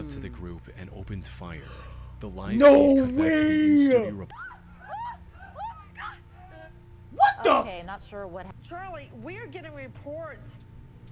up to the group and opened fire. The live No feed cut back to the in-studio way! What the? Okay, not sure what. Charlie, we're getting reports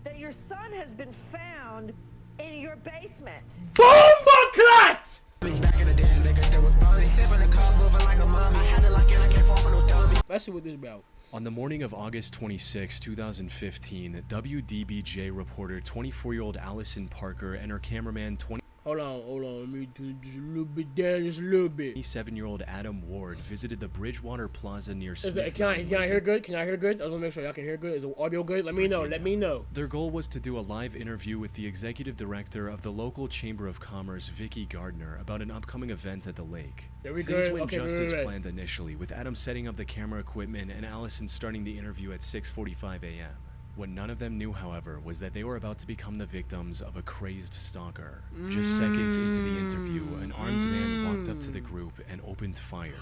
that your son has been found in your basement. Bomba clat! Back in the day, niggas that was probably sipping a cup, moving like a mummy. I had to lock in, I can't fall for no dummy. Let's see what this is about. On the morning of August 26, 2015, WDBJ reporter 24-year-old Allison Parker and her cameraman Hold on. Let me do just a little bit down, just a little bit. 27-year-old Adam Ward visited the Bridgewater Plaza near Is Smith it, can I Mountain hear Lake. good? Can I hear good? I just want to make sure y'all can hear good. Is the audio good? Let me know. Let me know. Their goal was to do a live interview with the executive director of the local Chamber of Commerce, Vicky Gardner, about an upcoming event at the lake. There we Things go. went Okay, just as right. planned initially, with Adam setting up the camera equipment and Allison starting the interview at 6:45 a.m. What none of them knew, however, was that they were about to become the victims of a crazed stalker. Just seconds into the interview, an armed man walked up to the group and opened fire.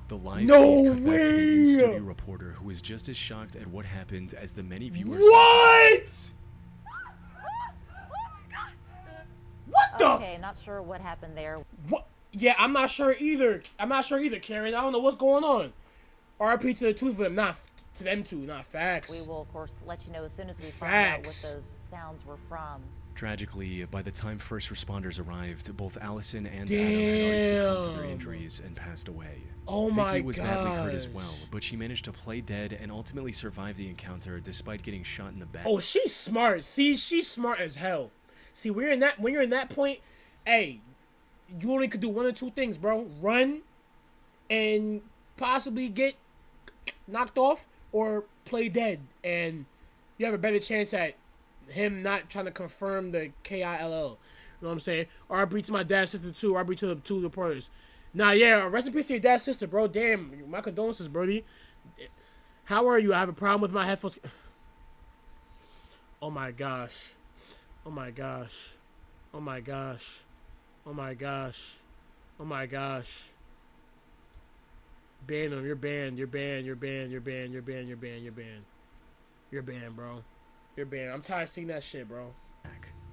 The live No feed cut back to the way! in-studio reporter, who was just as shocked at what happened as the many viewers. What? What the? Okay, not sure what happened there. What? Yeah, I'm not sure either. Karen. I don't know what's going on. RP to the two of them, not to them two, not facts. We will, of course, let you know as soon as we find out what Facts. those sounds were from. Tragically, by the time first responders arrived, both Allison and Adam had already succumbed to their Damn. injuries and passed away. Oh Vicky my was badly hurt as gosh. well, but she managed to play dead and ultimately survive the encounter despite getting shot in the back. Oh, she's smart. See, she's smart as hell. See, when you're in that point, hey, you only could do one or two things, bro. Run and possibly get knocked off or play dead. And you have a better chance at him not trying to confirm the KILL. You know what I'm saying? RB to my dad's sister too. RB to the two reporters. Nah, yeah, rest in peace to your dad's sister, bro. Damn, my condolences, brody. How are you? I have a problem with my headphones. Oh my gosh. Oh my gosh. Oh my gosh. Oh my gosh. Oh my gosh. Ban them. You're banned. You're banned. You're banned. You're banned. You're banned. You're banned. You're banned. You're banned, bro. You're banned. I'm tired of seeing that shit, bro.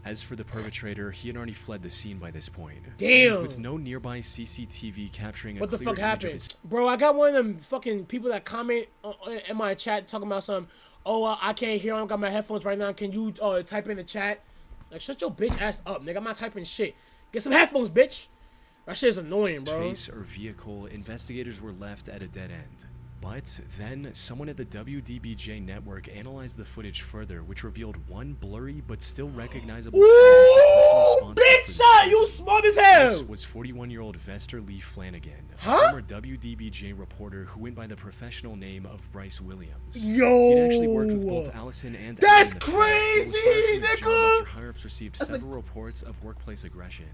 As for the perpetrator, he had already fled the scene by this point. Damn. And with no nearby CCTV capturing a What the clear fuck image of happened? his Bro, I got one of them fucking people that comment in my chat talking about some, oh, I can't hear, I don't got my headphones right now. Can you type in the chat? Like, shut your bitch ass up, nigga. I'm not typing shit. Get some headphones, bitch. That shit is annoying, bro. face or vehicle, investigators were left at a dead end. But then, someone at the WDBJ network analyzed the footage further, which revealed one blurry but still recognizable. Ooh, big shot! You smart as hell! This was 41-year-old Vester Lee Flanagan, a Huh? former WDBJ reporter who went by the professional name of Bryce Williams. Yo! He'd actually worked with both Allison and That's Adam in the past, but was crazy, fired from his job nigga! after higher-ups received several reports of workplace aggression.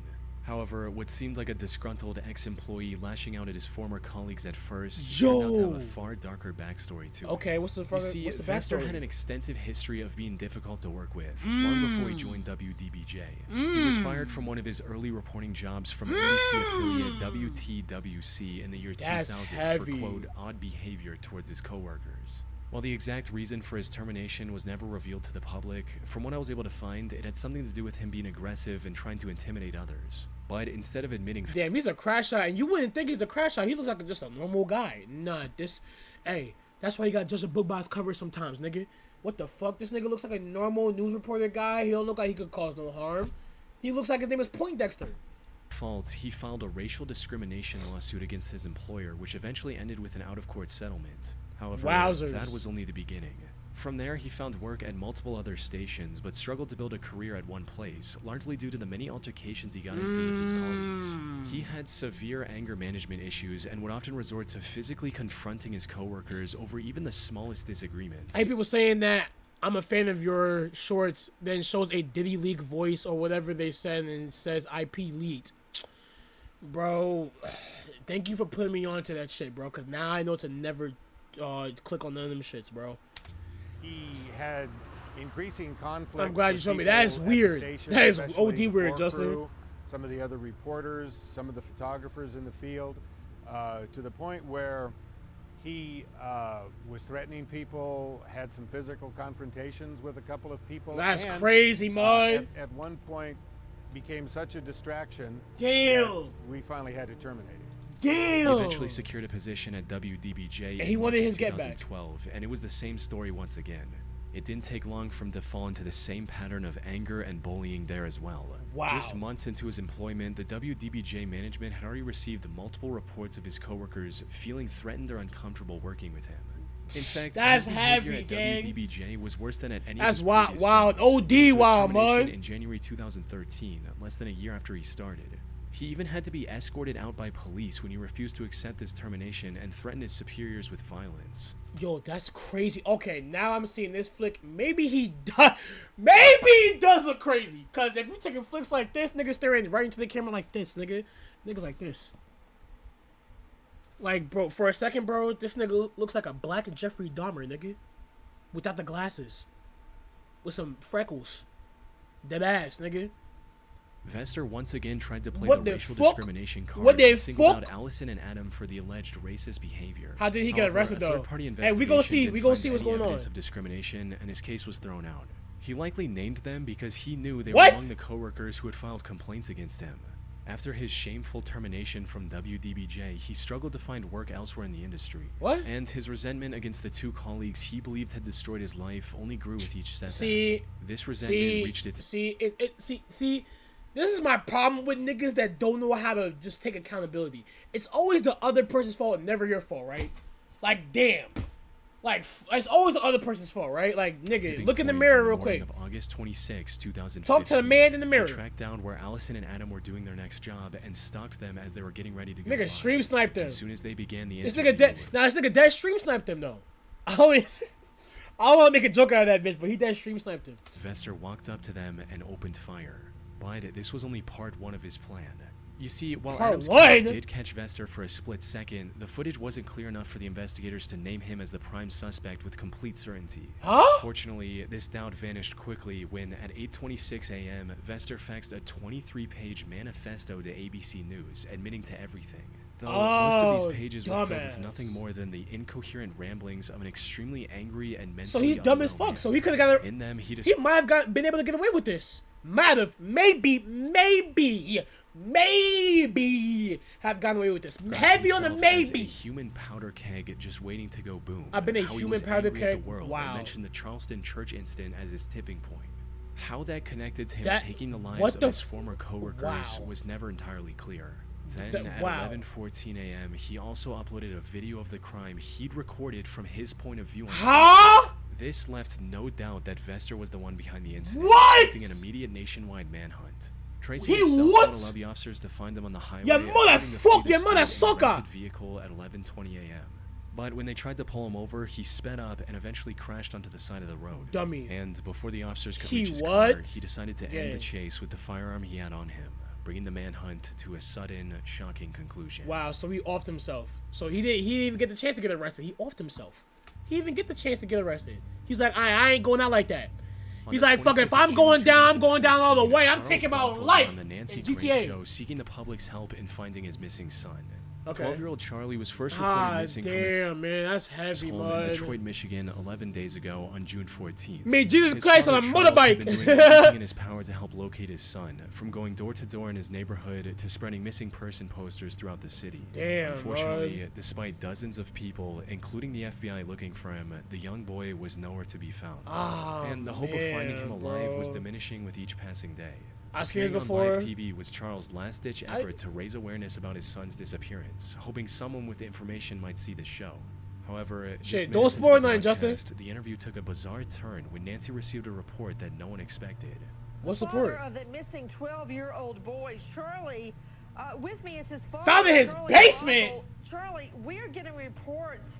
However, what seemed like a disgruntled ex-employee lashing out at his former colleagues at first turned out to have a far darker backstory to it. Okay, what's the You further? see, What's the Vester backstory? had an extensive history of being difficult to work with, long before he joined WDBJ. He was fired from one of his early reporting jobs from ABC affiliate WTWC in the year That's 2000 heavy. for, quote, odd behavior towards his coworkers. While the exact reason for his termination was never revealed to the public, from what I was able to find, it had something to do with him being aggressive and trying to intimidate others. But instead of admitting Damn, he's a crash out, and you wouldn't think he's a crash out. He looks like just a normal guy. Nah, hey, that's why you gotta judge a book by its cover sometimes, nigga. What the fuck? This nigga looks like a normal news reporter guy. He don't look like he could cause no harm. He looks like his name is Poindexter. faults, he filed a racial discrimination lawsuit against his employer, which eventually ended with an out-of-court settlement. However, Wowzers. that was only the beginning. From there, he found work at multiple other stations, but struggled to build a career at one place, largely due to the many altercations he got into with his colleagues. He had severe anger management issues and would often resort to physically confronting his coworkers over even the smallest disagreements. I hate people saying that I'm a fan of your shorts, then shows a Diddy Leak voice or whatever they said and says IP leaked. Bro, thank you for putting me on to that shit, bro, because now I know to never click on none of them shits, bro. He had increasing conflicts. I'm glad you with showed me. people That is at the weird. station, That is especially OD weird, the Justin. crew, some of the other reporters, some of the photographers in the field, to the point where he was threatening people, had some physical confrontations with a couple of people. That's and, crazy, man. At one point, became such a distraction, Damn. we finally had to terminate it. He Damn. eventually secured a position at WDBJ And in he wanted March his of get back. 2012, and it was the same story once again. It didn't take long for him to fall into the same pattern of anger and bullying there as well. Wow. Just months into his employment, the WDBJ management had already received multiple reports of his coworkers feeling threatened or uncomfortable working with him. In fact, That's his behavior heavy, at gang. WDBJ was worse than at any That's of his wild- previous wild. jobs, OD which was wild, termination man. in January 2013, less than a year after he started. He even had to be escorted out by police when he refused to accept his termination and threatened his superiors with violence. Yo, that's crazy. Okay, now I'm seeing this flick. Maybe he does. Maybe he does look crazy. Cause if you taking flicks like this, niggas staring right into the camera like this, nigga. Niggas like this. Like, bro, for a second, bro, this nigga looks like a black Jeffrey Dahmer, nigga, without the glasses, with some freckles. Dead ass, nigga. Vester once again tried to play What the the racial fuck? discrimination card What the and singled out fuck? Allison and Adam for the alleged racist behavior. How did he get However, arrested, a though? third-party Hey, we gonna investigation see. didn't We gonna find see what's any going on. evidence of discrimination, and his case was thrown out. He likely named them because he knew they What? were among the coworkers who had filed complaints against him. After his shameful termination from WDBJ, he struggled to find work elsewhere in the industry. What? And his resentment against the two colleagues he believed had destroyed his life only grew with each setback. See, This resentment reached its see, this is my problem with niggas that don't know how to just take accountability. It's always the other person's fault and never your fault, right? Like, damn. Like, it's always the other person's fault, right? Like, nigga, tipping look in the point mirror on real morning quick. Of August 26, 2015. Talk to the man in the mirror. He tracked down where Allison and Adam were doing their next job and stalked them as they were getting ready to go Nigga live. stream sniped them. As soon as they began the This interview, nigga dead. Now this nigga dead stream sniped him though. I don't want to make a joke out of that bitch, but he dead stream sniped him. Vester walked up to them and opened fire. But this was only part one of his plan. You see, while Part Adam's one? camera did catch Vester for a split second, the footage wasn't clear enough for the investigators to name him as the prime suspect with complete certainty. Huh? Fortunately, this doubt vanished quickly when, at 8:26 a.m., Vester faxed a 23-page manifesto to ABC News, admitting to everything. Though most of Oh, these pages were filled with dumbass. nothing more than the incoherent ramblings of an extremely angry and mentally So he's dumb as unwell fuck. man. So he could have got. In them, he He might have been able to get away with this. Might have, maybe have gotten away with this. Heavy on the himself as a maybe. human powder keg just waiting to go boom. I've been a and how he human was powder angry at keg? the world Wow. and mentioned the Charleston church incident as his tipping point. How that connected to him That- taking the lives what of the his former coworkers wow. was never entirely clear. Then That- at wow. 11:14 a.m., he also uploaded a video of the crime he'd recorded from his point of view on Huh? This left no doubt that Vester was the one behind the incident, What? prompting an immediate nationwide manhunt. Tracy He himself what? would allow the officers to find them on the highway. Ya including the motherfuck- fleet ya of state in a motherfucker! rented vehicle at 11:20 a.m. But when they tried to pull him over, he sped up and eventually crashed onto the side of the road. Dummy. And before the officers could He reach his what? car, he decided to Yeah. end the chase with the firearm he had on him, bringing the manhunt to a sudden, shocking conclusion. Wow, so he offed himself. So he didn't even get the chance to get arrested. He offed himself. He didn't even get the chance to get arrested. He's like, I ain't going out like that. On He's the like, fuck it, if 25th of I'm going June, down, I'm going down all the 2014, way. I'm Charles taking my own Barthel life. on the Nancy in Grace GTA. show, seeking the public's help in finding his missing son. Okay. 12-year-old Charlie was first reported Ah, missing from his damn, man, that's heavy, home in bud. Detroit, Michigan, 11 days ago on June 14th. May Jesus His Christ on a father, Charles, had motorbike. been doing everything in his power to help locate his son, from going door to door in his neighborhood to spreading missing person posters throughout the city. Damn, Unfortunately, despite dozens of people, including the FBI, looking for him, the young boy was nowhere to be found. Ah, And the hope of finding him man, alive was bro. diminishing with each passing day. I've seen this Appearing before. on live TV was Charles' last-ditch effort to raise awareness about his son's disappearance, hoping someone with information might see the show. However, just Shit, minutes don't into spoil the nothing, Justin. broadcast, the interview took a bizarre turn when Nancy received a report that no one expected. What's the Father report? of the missing 12-year-old boy, Charlie. With me is his father. Found in his Charlie basement? Barthel. Charlie, we're getting reports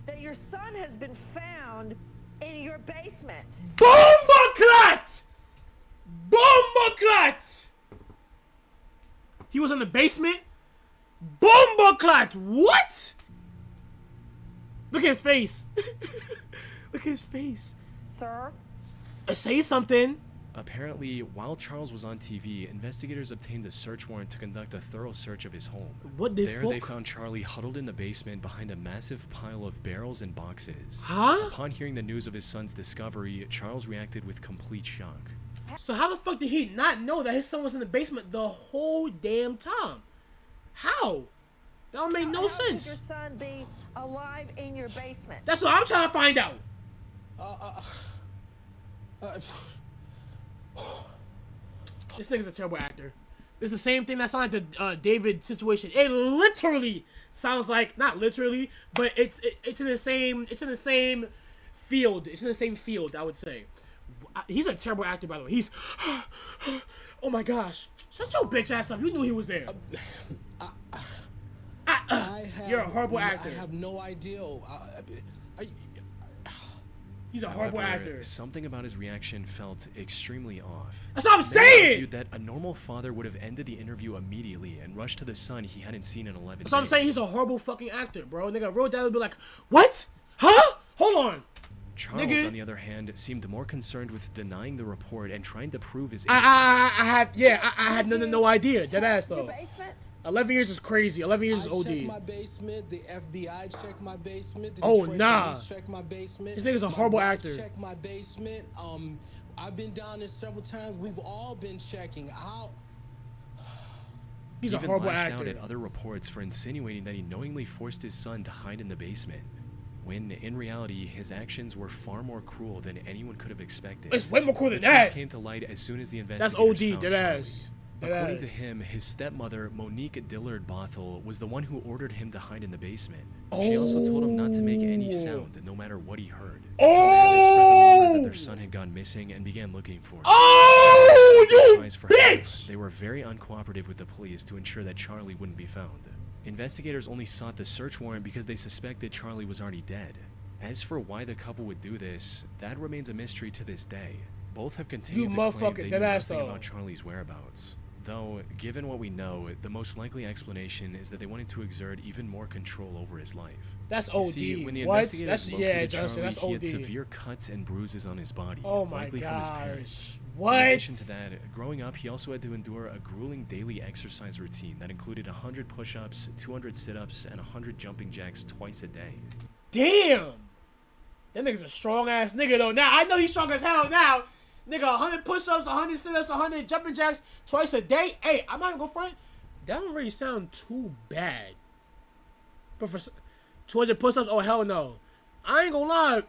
that your son has been found in your basement. Bombaclat! Bombaclat! He was in the basement? Bombaclat! What? Look at his face. Look at his face. Sir? Say something. Apparently, while Charles was on TV, investigators obtained a search warrant to conduct a thorough search of his home. What the There, fuck? they found Charlie huddled in the basement behind a massive pile of barrels and boxes. Huh? Upon hearing the news of his son's discovery, Charles reacted with complete shock. So how the fuck did he not know that his son was in the basement the whole damn time? How? That don't make no How could your sense. son be alive in your basement? That's what I'm trying to find out. This nigga's a terrible actor. It's the same thing that sounded like the David situation. It literally sounds like, not literally, but it's in the same field. It's in the same field, I would say. He's a terrible actor, by the way. He's oh my gosh. Shut your bitch ass up. You knew he was there. You're a horrible actor. I have no idea. He's a horrible However, actor. something about his reaction felt extremely off. That's what I'm Many saying! argued that a normal father would have ended the interview immediately and rushed to the son he hadn't seen in 11 That's what I'm days. saying. He's a horrible fucking actor, bro. Nigga, real dad would be like, what? Huh? Hold on. Charles, Nigga. on the other hand, seemed more concerned with denying the report and trying to prove his I innocence. had no idea. Dead ass Your though. basement? 11 years is crazy. 11 years is I checked OD. my basement. The FBI checked my basement. The Oh, Detroit nah. Police checked my basement. This nigga's a My horrible wife actor. Checked my basement. I've been down there several times. We've all been checking. He's a Even horrible lashed out actor. at other reports for insinuating that he knowingly forced his son to hide in the basement, when in reality his actions were far more cruel than anyone could have expected. It's way more cool than The truth that. came to light as soon as the That's investigators OD. found Dead Charlie. ass. Dead According ass. to him, his stepmother, Monique Dillard Bothell, was the one who ordered him to hide in the basement. She also told him not to make any sound, no matter what he heard. From there, they spread the rumor that their son had gone missing and began looking for him. Oh, you Cries for help. bitch! They were very uncooperative with the police to ensure that Charlie wouldn't be found. Investigators only sought the search warrant because they suspected Charlie was already dead. As for why the couple would do this, that remains a mystery to this day. Both have continued to claim motherfucker, they knew deadass nothing though. about Charlie's whereabouts. Though, given what we know, the most likely explanation is that they wanted to exert even more control over his life. That's You OD. see, when the What? investigators That's located yeah, Justin. Charlie, That's he had OD. severe cuts and bruises on his body, Oh my likely from his gosh. parents. What? In addition to that, growing up, he also had to endure a grueling daily exercise routine that included 100 push-ups, 200 sit-ups, and 100 jumping jacks twice a day. Damn. That nigga's a strong ass nigga though. Now I know he's strong as hell now. Nigga, 100 push-ups, 100 sit-ups, 100 jumping jacks twice a day. Hey, I'm not even gonna front. That don't really sound too bad. But for 200 push-ups, oh hell no. I ain't gonna lie.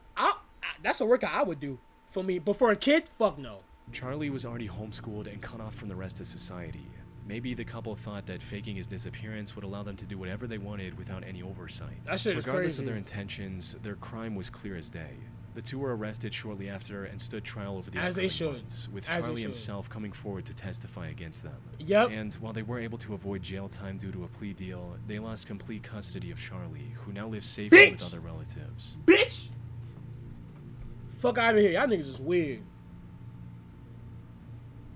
That's a workout I would do for me. But for a kid, fuck no. Charlie was already homeschooled and cut off from the rest of society. Maybe the couple thought that faking his disappearance would allow them to do whatever they wanted without any oversight. That shit is Regardless crazy. of their intentions, their crime was clear as day. The two were arrested shortly after and stood trial over the As they upcoming should. months, with As they Charlie should. himself coming forward to testify against them. Yep. And while they were able to avoid jail time due to a plea deal, they lost complete custody of Charlie, who now lives safely with Bitch! other relatives. Bitch! Fuck out of here. Y'all niggas is weird.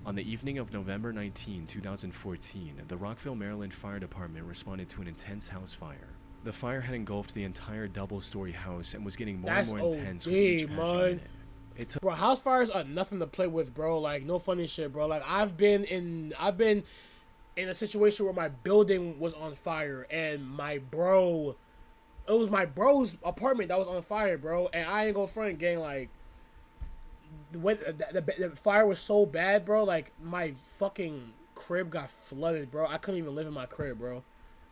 On the evening of November 19, 2014, the Rockville, Maryland Fire Department responded to an intense house fire. The fire had engulfed the entire double-story house and was getting more That's and more intense with OD, each passing man. minute. It took Bro, house fires are nothing to play with, bro. Like, no funny shit, bro. Like, I've been in a situation where my building was on fire, and it was my bro's apartment that was on fire, bro. And I ain't gonna front, gang. Like, when the fire was so bad, bro. Like, my fucking crib got flooded, bro. I couldn't even live in my crib, bro.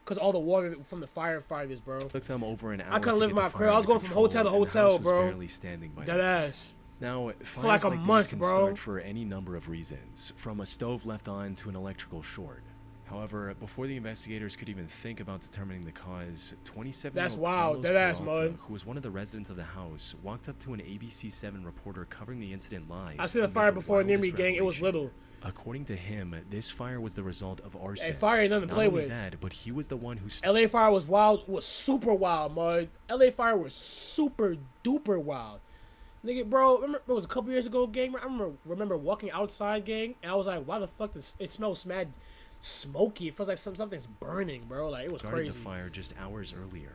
Cause all the water from the firefighters, bro. took them over an hour. I couldn't to live get in my the crib. fire I was under going from hotel to control, and the hotel, house was bro. barely standing by That then. ass. Now, fires like a like month, these can bro. start for any number of reasons, from a stove left on to an electrical short. However, before the investigators could even think about determining the cause, 27-year-old That's wild. Carlos That ass, Peralta, man. who was one of the residents of the house, walked up to an ABC7 reporter covering the incident live. I seen the and fire made the before near me, wildest gang. It was revelation. little. According to him, this fire was the result of arson. Hey, fire ain't nothing to Not play only with. that, but he was the one who LA fire was wild, was super wild, man. LA fire was super duper wild. Nigga, bro, remember it was a couple years ago, gang. I remember walking outside, gang, and I was like, why the fuck does it smells mad smoky? It feels like something's burning, bro. Like, it was started crazy. the fire just hours earlier.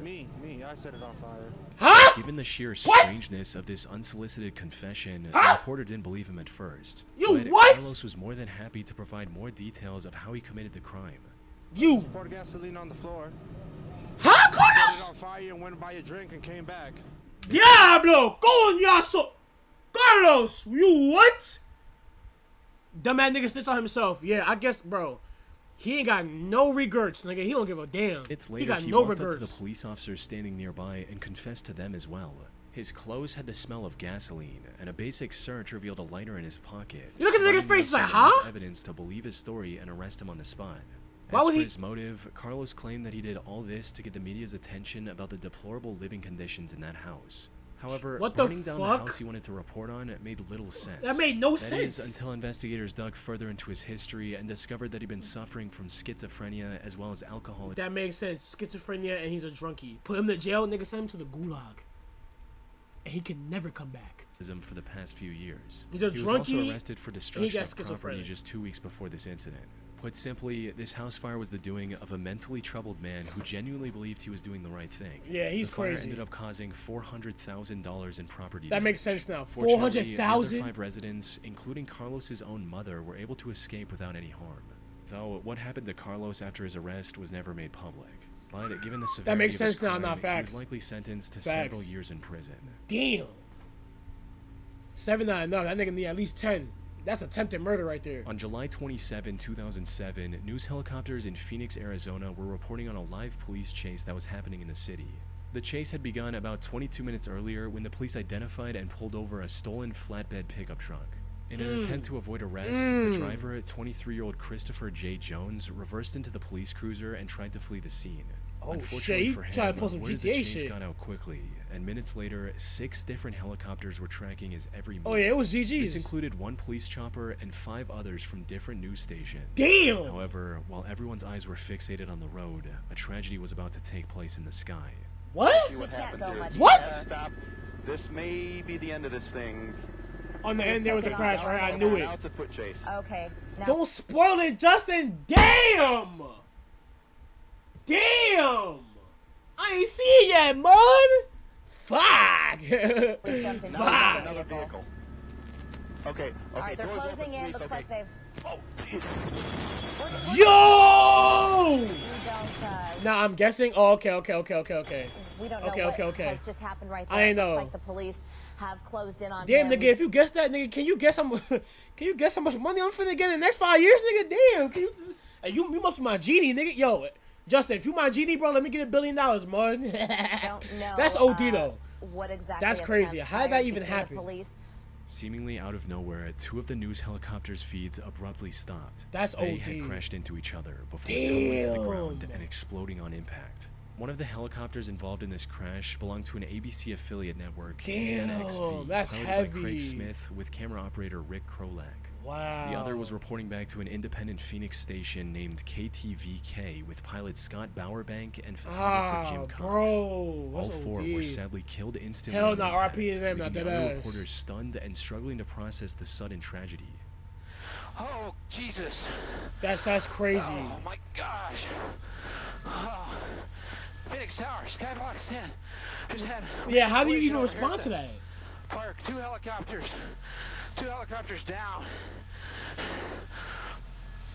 Me, I set it on fire. Huh? Given the sheer What? strangeness of this unsolicited confession, the Huh? reporter didn't believe him at first. You but what? Carlos was more than happy to provide more details of how he committed the crime. You, Poured gasoline on the floor. huh, Set it Carlos? on fire and went to buy a drink and came back. Diablo, coñazo. Carlos, you what? Dumbass nigga snitch on himself. Yeah, I guess, bro. He ain't got no regrets, nigga. He don't give a damn. It's He later got he no walked up to the regrets. police officers standing nearby and confessed to them as well. His clothes had the smell of gasoline, and a basic search revealed a lighter in his pocket. You look at the nigga's providing face, he's like, officers enough huh? Evidence to believe his story and arrest him on the spot. Why As would for he- his motive, Carlos claimed that he did all this to get the media's attention about the deplorable living conditions in that house. However, What the burning down the fuck? house he wanted to report on made little sense. That made no That is, sense. until investigators dug further into his history and discovered that he'd been suffering from schizophrenia as well as alcoholism That makes sense. Schizophrenia and he's a drunkie. Put him to jail, nigga, send him to the gulag. And he can never come back. for the past few years. He's a He was also drunkie, arrested for and he destruction got of property schizophrenic. just 2 weeks before this incident. Put simply, this house fire was the doing of a mentally troubled man who genuinely believed he was doing the right thing. Yeah, he's the fire crazy. ended up causing $400,000 in property That makes damage. sense now. Fortunately, the other 400,000? 5 residents, including Carlos's own mother, were able to escape without any harm. Though what happened to Carlos after his arrest was never made public. But given the severity makes of his sense now, crime, nah, he facts. was likely sentenced to Facts. several years in prison. Damn. 7 not enough. That nigga need at least 10. That's attempted murder right there. On July 27, 2007, news helicopters in Phoenix, Arizona were reporting on a live police chase that was happening in the city. The chase had begun about 22 minutes earlier when the police identified and pulled over a stolen flatbed pickup truck. In an attempt to avoid arrest, the driver, 23-year-old Christopher J. Jones, reversed into the police cruiser and tried to flee the scene. Oh, Unfortunately shit, he for him, tried to pull some word of GTA the chase shit. got out quickly, and minutes later, 6 different helicopters were tracking his every move. Oh, yeah, it was This GG's. included 1 police chopper and 5 others from different news stations. Damn! However, while everyone's eyes were fixated on the road, a tragedy was about to take place in the sky. What? See what can't happens go here. much What? Stop. This may be the end of this thing. On the end there was the crash, right? I knew it. Now it's a foot chase. Okay. Now, Don't spoil it, Justin. Damn! Damn! I ain't see it yet, man. Fuck! we jump into Fuck! the Another vehicle. vehicle. Okay. Okay. All right, they're doors open, closing in. please. Looks Okay. like they've. Oh, jeez. Yo! We don't. Nah, I'm guessing. Oh, okay. We don't know Okay, what okay. has just happened right there. I ain't Looks know. like the police have closed in on Damn, him. nigga, if you guess that, nigga, can you guess how much? Can you guess how much money I'm finna get in the next 5 years, nigga? Damn, can you? Hey, you must be my genie, nigga. Yo, Justin, if you my genie, bro, let me get $1 billion, man. Don't know. That's OD though. What exactly? That's has crazy. How did that transpired even between the happen? Police. Seemingly out of nowhere, 2 of the news helicopters' feeds abruptly stopped. That's They OD. had crashed into each other before tumbling to the ground Damn. and exploding on impact. One of the helicopters involved in this crash belonged to an ABC affiliate network, Damn, KNXV, that's piloted by heavy. Craig Smith with camera operator Rick Krolak. Wow. The other was reporting back to an independent Phoenix station named KTVK with pilot Scott Bowerbank and photographer Jim Cox. bro. All That's 4 OD. were sadly killed instantly. Hell on no, impact, RP to them, not leaving that the other ass. reporters stunned and struggling to process the sudden tragedy. Oh, Jesus. That's crazy. Oh, my gosh. Oh. Phoenix Tower, Skybox 10. Just had. Yeah, how do you collision even over here respond at to the that? Park, 2 helicopters. 2 helicopters down.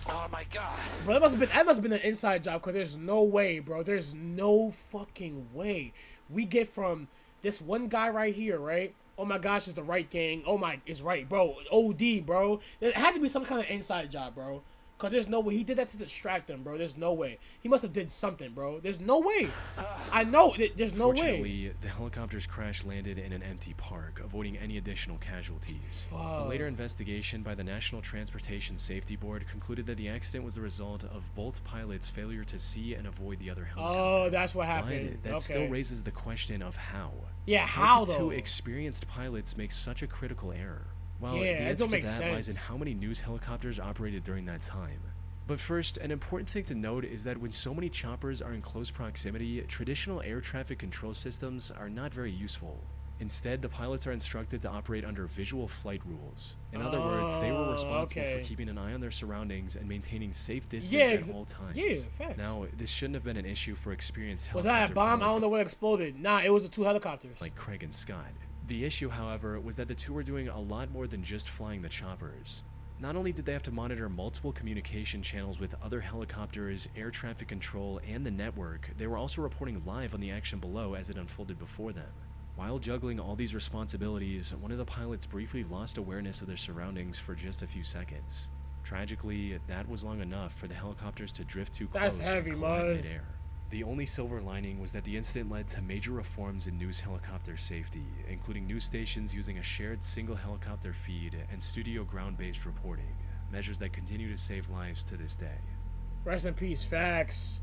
Oh, my God. Bro, that must have been an inside job, because there's no way, bro. There's no fucking way. We get from this one guy right here, right? Oh my gosh, it's the right thing. Oh my, it's right, bro. OD, bro. There had to be some kind of inside job, bro. Because there's no way. He did that to distract them, bro. There's no way. He must have did something, bro. There's no way. I know. There's no way. Fortunately, the helicopter's crash landed in an empty park, avoiding any additional casualties. A later investigation by the National Transportation Safety Board concluded that the accident was the result of both pilots' failure to see and avoid the other helicopter. Oh, that's what But happened. that Okay. still raises the question of how. Yeah, how could though? 2 experienced pilots make such a critical error? Well, Yeah, the that answer don't to make that lies in sense. how many news helicopters operated during that time. But first, an important thing to note is that when so many choppers are in close proximity, traditional air traffic control systems are not very useful. Instead, the pilots are instructed to operate under visual flight rules. In other words, they were responsible okay. for keeping an eye on their surroundings and maintaining safe distance Yeah, at all times. yeah, facts. Now, this shouldn't have been an issue for experienced Was that a helicopter bomb? I pilots don't know what exploded. Nah, it was the 2 helicopters. like Craig and Scott. The issue, however, was that the 2 were doing a lot more than just flying the choppers. Not only did they have to monitor multiple communication channels with other helicopters, air traffic control, and the network, they were also reporting live on the action below as it unfolded before them. While juggling all these responsibilities, one of the pilots briefly lost awareness of their surroundings for just a few seconds. Tragically, that was long enough for the helicopters to drift too close That's heavy, and collide man. midair. The only silver lining was that the incident led to major reforms in news helicopter safety, including news stations using a shared single helicopter feed and studio ground-based reporting, measures that continue to save lives to this day. Rest in peace, facts.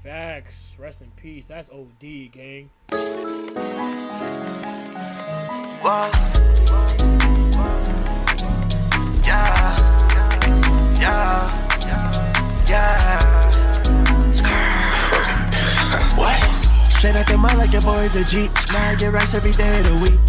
Facts. Rest in peace. That's OD, gang. Whoa. Yeah. Yeah. Yeah. What? Straight out the mud like your boy's a G. Now I get racks every day of the week.